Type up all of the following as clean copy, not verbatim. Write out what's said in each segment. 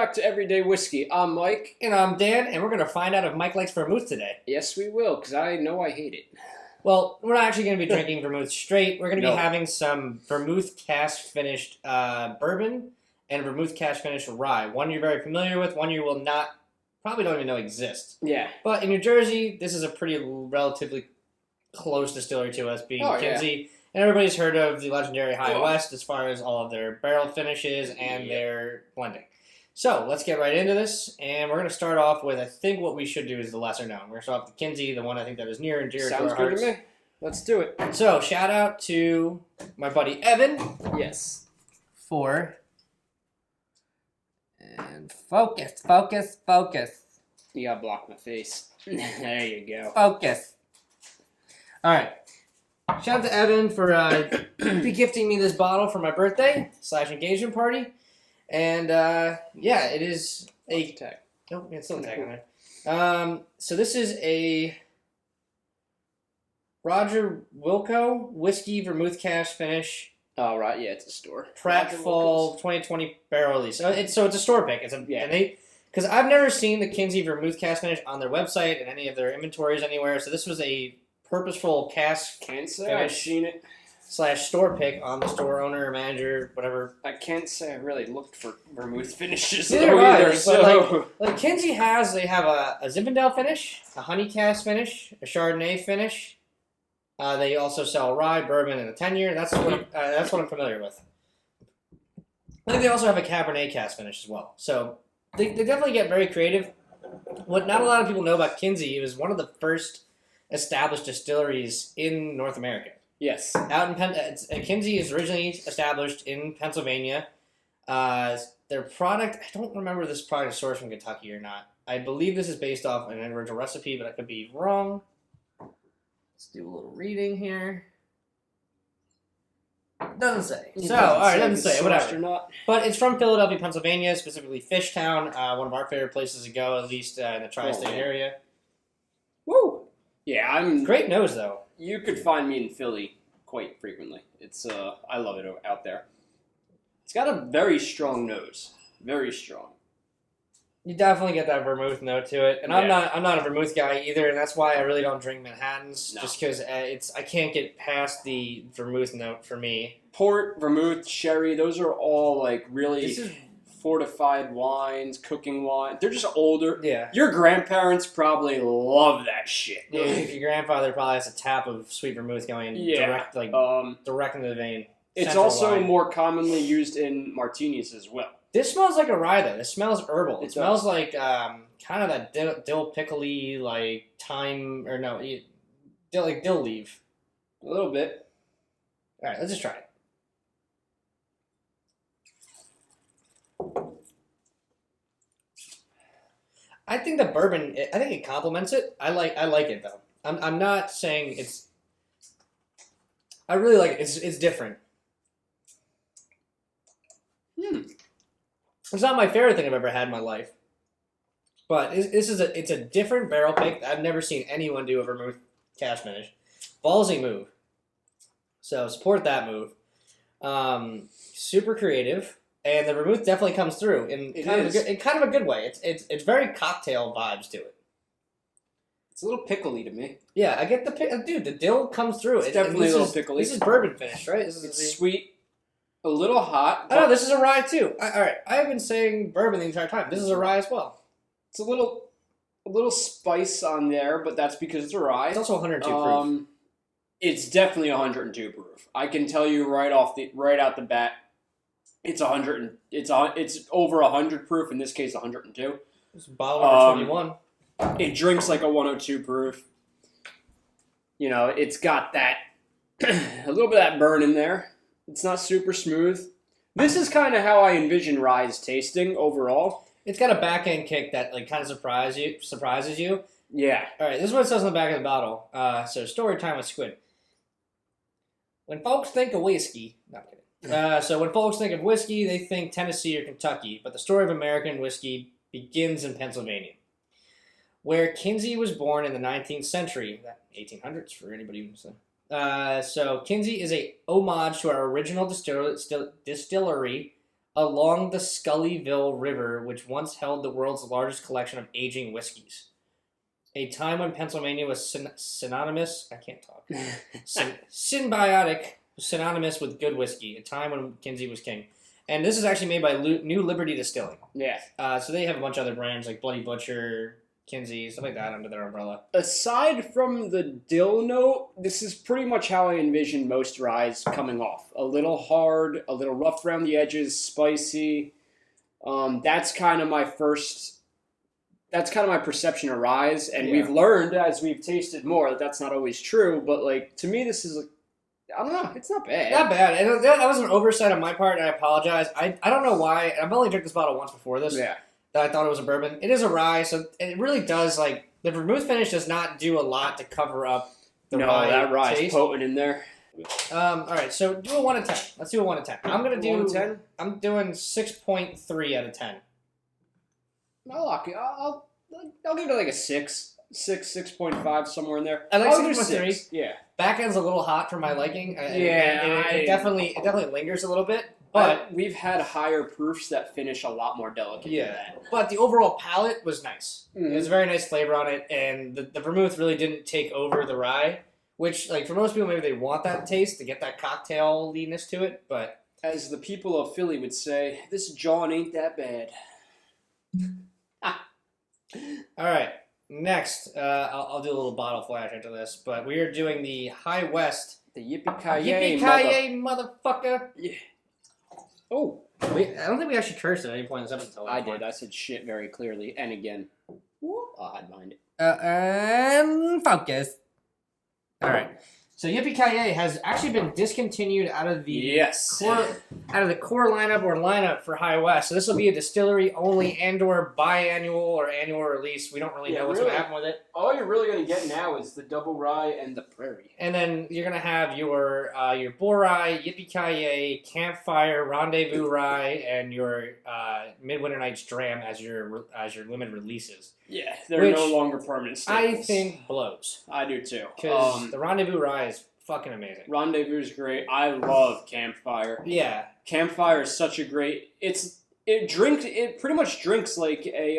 back to Everyday Whiskey. I'm Mike. And I'm Dan, and we're going to find out if Mike likes vermouth today. Yes, we will, because I know I hate it. Well, we're not actually going to be drinking vermouth straight. We're going to No. be having some vermouth cask finished bourbon and vermouth cask finished rye. One you're very familiar with, one you will not, probably don't even know exists. Yeah. But in New Jersey, this is a pretty relatively close distillery to us, being Kinsey. And everybody's heard of the legendary High West as far as all of their barrel finishes and their blending. So let's get right into this, and we're going to start off with, I think what we should do is the lesser known. We're going to start off with Kinsey, the one I think that is near and dear to our hearts. Sounds good to me. Let's do it. So shout out to my buddy Evan. Yes. And focus. You gotta block my face. There you go. Focus. All right. Shout out to Evan for gifting me this bottle for my birthday / engagement party. And, yeah, it is a... Tag. Oh, it's still a tag on there. So this is a Roger Wilco Whiskey Vermouth Cask Finish. Oh, right. Yeah, it's a store. Pratt Fall 2020 barrel release. So it's a store pick. Because I've never seen the Kinsey Vermouth Cask Finish on their website and any of their inventories anywhere. So this was a purposeful cask Can't say I've seen it. / store pick on the store owner, manager, whatever. I can't say I really looked for vermouth finishes Neither do I, either, so... Like Kinsey they have a Zinfandel finish, a honey cask finish, a Chardonnay finish. They also sell rye, bourbon, and a 10-year. That's what I'm familiar with. I think they also have a Cabernet cask finish as well. So they definitely get very creative. What not a lot of people know about Kinsey, it was one of the first established distilleries in North America. Yes. Out in Kinsey is originally established in Pennsylvania. Their product, I don't remember this product is sourced from Kentucky or not. I believe this is based off an original recipe, but I could be wrong. Let's do a little reading here. Doesn't say. Doesn't say. Whatever. Or not. But it's from Philadelphia, Pennsylvania, specifically Fishtown, one of our favorite places to go, at least in the tri-state area. Woo! Yeah, Great nose, though. You could find me in Philly quite frequently. It's I love it out there. It's got a very strong nose. Very strong. You definitely get that vermouth note to it, and Yeah. I'm not a vermouth guy either, and that's why I really don't drink Manhattans, No. just because I can't get past the vermouth note for me. Port, vermouth, sherry, those are all like really This is fortified wines, cooking wine. They're just older. yeah. Your grandparents probably love that shit. Your grandfather probably has a tap of sweet vermouth going direct into the vein. It's Central also line. more commonly used in martinis as well. This smells like a rye though. This smells herbal. It It smells does. like kind of that dill pickly like thyme or no, dill leaf. A little bit. All right, let's just try it. I think the bourbon. I think it complements it. I like it though. I'm not saying it's. I really like it. It's different. It's not my favorite thing I've ever had in my life, but it's a different barrel pick. I've never seen anyone do a vermouth cask finish. Ballsy move. So support that move. Super creative. And the vermouth definitely comes through in kind of a good way. It's very cocktail vibes to it. It's a little pickly to me. Yeah, I get the dill comes through. It's definitely a little pickly. This is bourbon finish, right? It's sweet, a little hot. I know this is a rye too. All right, I have been saying bourbon the entire time. This is a rye as well. It's a little spice on there, but that's because it's a rye. It's also 102 proof. It's definitely 102 proof. I can tell you right out the bat. It's 100. It's over 100 proof. In this case, 102. It's bottle number 21. It drinks like a 102 proof. You know, it's got that a little bit of that burn in there. It's not super smooth. This is kind of how I envision rye's tasting overall. It's got a back end kick that like kind of surprises you. Yeah. All right, this is what it says on the back of the bottle. So story time with Squid. When folks think of whiskey, not kidding. So when folks think of whiskey, they think Tennessee or Kentucky, but the story of American whiskey begins in Pennsylvania, where Kinsey was born in the 19th century, 1800s for anybody who knows. So Kinsey is a homage to our original distillery along the Scullyville River, which once held the world's largest collection of aging whiskeys. A time when Pennsylvania was synonymous. I can't talk. Symbiotic, synonymous with good whiskey. A time when Kinsey was king. And this is actually made by New Liberty Distilling. Yeah. So they have a bunch of other brands like Bloody Butcher, Kinsey, stuff like that under their umbrella. Aside from the dill note, this is pretty much how I envision most ryes coming off. A little hard, a little rough around the edges, spicy. That's kind of my perception of ryes, and we've learned as we've tasted more that that's not always true. But like to me, this is like, I don't know, it's not bad. Not bad. And that was an oversight on my part, and I apologize. I don't know why. I've only drank this bottle once before this. Yeah. That I thought it was a bourbon. It is a rye, so it really does, like, the vermouth finish does not do a lot to cover up the rye. No, that rye's taste. Potent in there. All right, so do a 1 to 10. Let's do a 1 to 10. I'm going to do 1 to 10? I'm doing 6.3 out of 10. I'll give it like a 6. 6.5, somewhere in there. I like 6.3. Yeah. Back end's a little hot for my liking. It definitely lingers a little bit. But we've had higher proofs that finish a lot more delicate than that. But the overall palate was nice. Mm-hmm. It was a very nice flavor on it, and the vermouth really didn't take over the rye, which, like, for most people, maybe they want that taste to get that cocktail-liness to it, but... As the people of Philly would say, this John ain't that bad. All right, next, I'll do a little bottle flash after this, but we are doing the High West. The Yippee-ki-yay motherfucker. Yeah. Oh. I don't think we actually cursed at any point in this episode. I did. I said shit very clearly. And again. I'll hide behind it. And focus. All right. So Yippee-ki-yay has actually been discontinued out of the core lineup for High West. So this will be a distillery only and/or biannual or annual release. We don't really know what's going to happen with it. All you're really going to get now is the double rye and the prairie. And then you're going to have your Bull Rye, Yippee-ki-yay, Campfire, Rendezvous Rye, and your Midwinter Night's Dram as your limited releases. Yeah, they're no longer permanent staples. I think blows. I do too. Because the Rendezvous Rye is fucking amazing. Rendezvous is great. I love Campfire. Yeah. Campfire is such a great... It pretty much drinks like a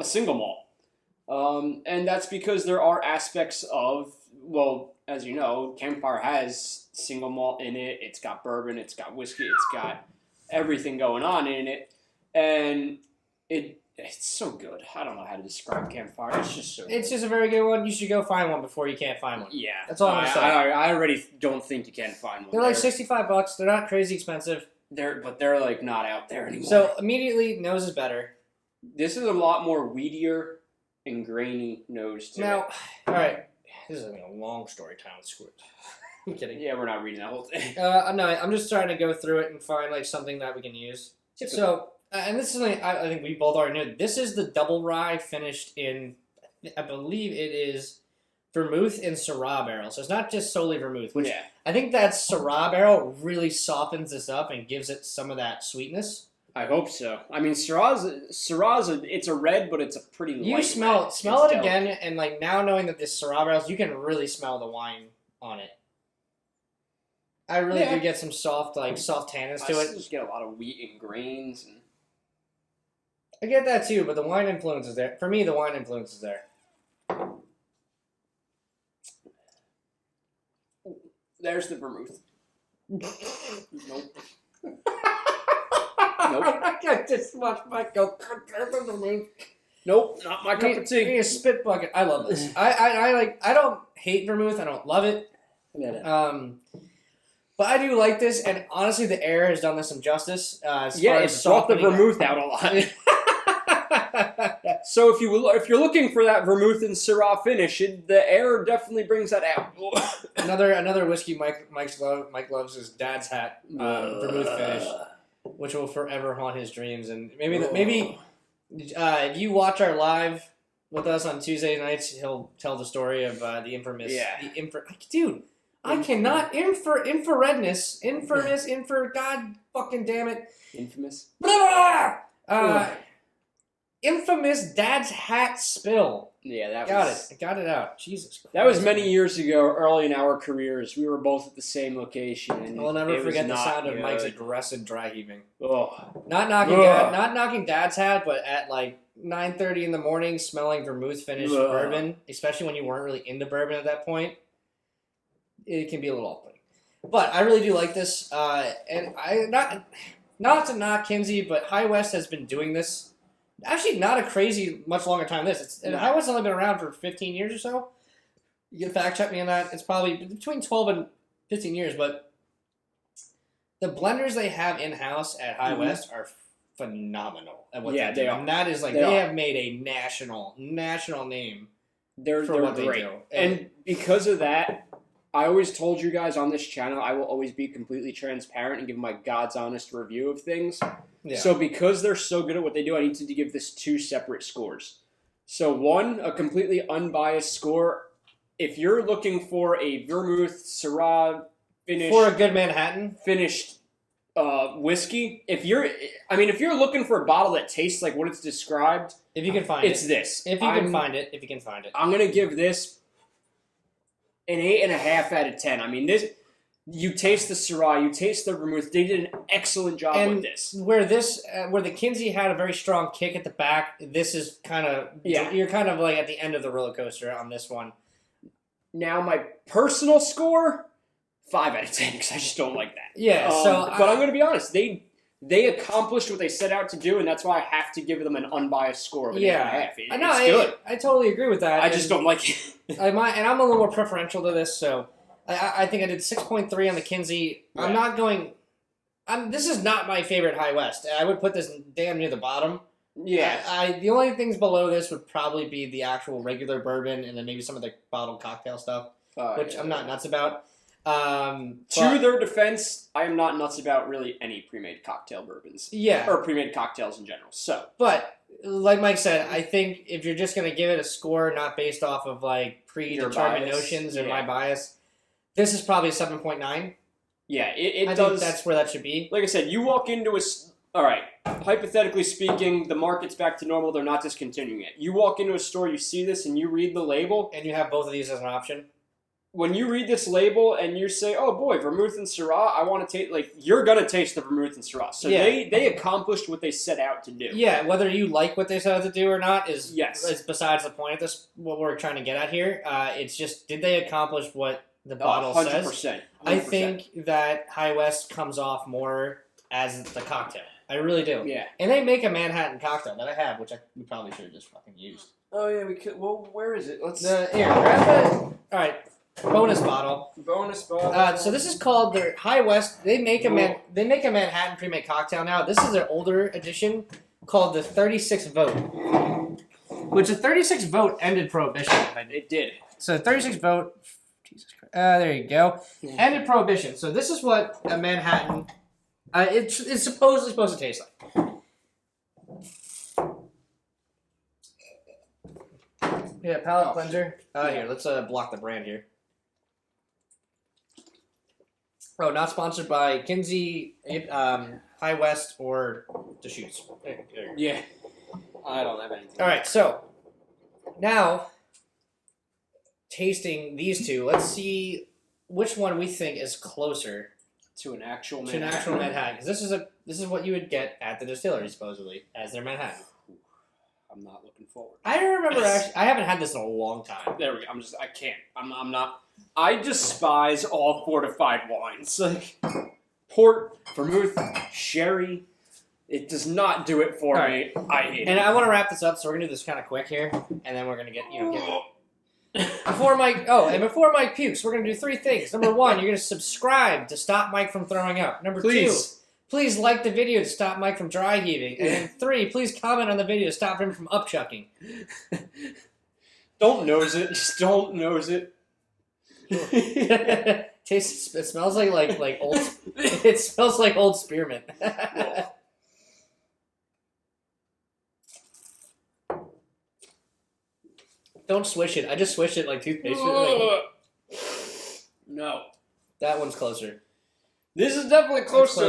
single malt. And that's because there are aspects of... Well, as you know, Campfire has single malt in it. It's got bourbon. It's got whiskey. It's got everything going on in it. And it's so good. I don't know how to describe Campfire. It's just so good. It's just a very good one. You should go find one before you can't find one. Yeah. That's all I'm going to say. I already don't think you can find one. They're like $65. They're not crazy expensive. But they're like not out there anymore. So immediately, nose is better. This is a lot more weedier and grainy nose to it. Now, all right. This is a long story time with Squirt. I'm kidding. Yeah, we're not reading that whole thing. No, I'm just trying to go through it and find like something that we can use. Typical. So... and this is something I think we both already knew. This is the double rye finished in, I believe it is vermouth in Syrah barrel. So it's not just solely vermouth, which I think that Syrah barrel really softens this up and gives it some of that sweetness. I hope so. I mean, Syrah's it's a red, but it's a pretty light. You smell it again, and like now knowing that this Syrah barrel, you can really smell the wine on it. I really do get some soft tannins to it. I just get a lot of wheat and grains and. I get that too, but the wine influence is there. For me, the wine influence is there. There's the vermouth. Nope. Nope. I just watched Mike go. Nope, not my cup of tea. Give me a spit bucket. I love this. I don't hate vermouth. I don't love it. But I do like this, and honestly, the air has done this some justice. It's brought the vermouth out a lot. So if you're looking for that vermouth and Syrah finish, the air definitely brings that out. another whiskey Mike loves is Dad's Hat vermouth finish, which will forever haunt his dreams. And maybe if you watch our live with us on Tuesday nights, he'll tell the story of the infamous. Yeah. Dude. I cannot infraredness, God fucking damn it. Infamous. Infamous Dad's Hat spill Yeah, that Got was... it. I got it out. Jesus Christ. That was many years ago, early in our careers. We were both at the same location. And I'll never it was forget the not sound of good. Mike's aggressive dry heaving. Oh. Not knocking Ugh. not knocking Dad's hat, but at like 9:30 in the morning, smelling vermouth finished Ugh. bourbon, especially when you weren't really into bourbon at that point, it can be a little off-putting. But I really do like this, and I not to knock Kinsey, but High West has been doing this. Actually, not a crazy much longer time than this. And High West has only been around for 15 years or so. You can fact check me on that. It's probably between 12 and 15 years, but the blenders they have in-house at High West are phenomenal at what they do. they are. And that is like, they have made a national name They're what great. they do. And because of that, I always told you guys on this channel, I will always be completely transparent and give my God's honest review of things. Yeah. So because they're so good at what they do, I need to give this 2 separate scores. So one, a completely unbiased score. If you're looking for a Vermouth, Syrah, for a good Manhattan, finished whiskey, if you're looking for a bottle that tastes like what it's described, if you can find it's it. this. If you can find it. I'm gonna give this an 8.5 out of 10. I mean, this. You taste the Syrah, you taste the Vermouth. They did an excellent job with this. Where the Kinsey had a very strong kick at the back, this is kind of you're kind of like at the end of the roller coaster on this one. Now, my personal score, 5 out of 10, because I just don't like that. Yeah. But I'm going to be honest. They accomplished what they set out to do, and that's why I have to give them an unbiased score of an 8.5. It's good. I totally agree with that. I just don't like it. And I'm a little more preferential to this, so I think I did 6.3 on the Kinsey. Right. I'm not going. This is not my favorite High West. I would put this damn near the bottom. Yeah. The only things below this would probably be the actual regular bourbon, and then maybe some of the bottled cocktail stuff, which I'm not nuts about. To their defense, I am not nuts about really any pre-made cocktail bourbons. Yeah. Or pre-made cocktails in general. So. But like Mike said, I think if you're just going to give it a score not based off of like predetermined notions or my bias, this is probably a 7.9. Yeah, I think that's where that should be. Like I said, you walk into all right, hypothetically speaking, the market's back to normal. They're not discontinuing it. You walk into a store, you see this, and you read the label. And you have both of these as an option. When you read this label and you say, oh boy, Vermouth and Syrah, I want to taste, you're going to taste the Vermouth and Syrah. So they accomplished what they set out to do. Yeah, whether you like what they set out to do or not is besides the point of this, what we're trying to get at here. It's just, did they accomplish what the bottle 100%, says? 100%. I think that High West comes off more as the cocktail. I really do. Yeah. And they make a Manhattan cocktail that I have, which we probably should have just fucking used. Oh, yeah, we could. Well, where is it? Here, grab the... All right. Bonus bottle. So this is called their High West. They make a Manhattan pre-made cocktail now. This is their older edition called the 36 vote, which the 36 vote ended Prohibition. It did. So 36 vote. Jesus Christ. There you go. Ended Prohibition. So this is what a Manhattan. It's supposedly supposed to taste like. Yeah, palate cleanser. Here, let's block the brand here. Oh, not sponsored by Kinsey, High West, or Deschutes. Yeah. I don't have anything. All right, so now tasting these two, let's see which one we think is closer to an actual Manhattan. Because this is what you would get at the distillery supposedly as their Manhattan. I'm not looking forward. I remember I haven't had this in a long time. There we go. I can't. I'm not. I despise all fortified wines. Like port, vermouth, sherry. It does not do it for me. I hate it. And I want to wrap this up, so we're gonna do this kind of quick here, and then we're gonna get before Mike pukes, we're gonna do 3 things. Number 1, you're gonna subscribe to stop Mike from throwing up. Number 2, please like the video to stop Mike from dry heaving. And then 3, please comment on the video to stop him from upchucking. Don't nose it. Just don't nose it. It smells like old. It smells like old spearmint. Don't swish it. I just swished it like toothpaste. No. That one's closer. This is definitely closer.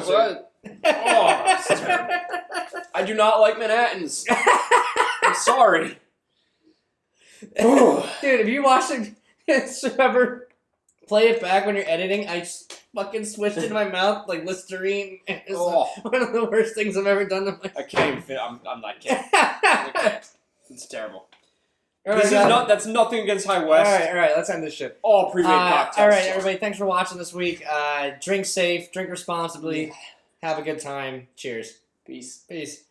That's terrible. I do not like Manhattans. I'm sorry. Dude, if you watch it, ever play it back when you're editing, I fucking swished it in my mouth like Listerine. It's one of the worst things I've ever done to my. I can't even fit. I'm not kidding. It's terrible. All This right, is that's nothing against High West. all right. Let's end this shit. All pre-made cocktails. All right, everybody. Thanks for watching this week. Drink safe, drink responsibly, have a good time. Cheers. Peace. Peace.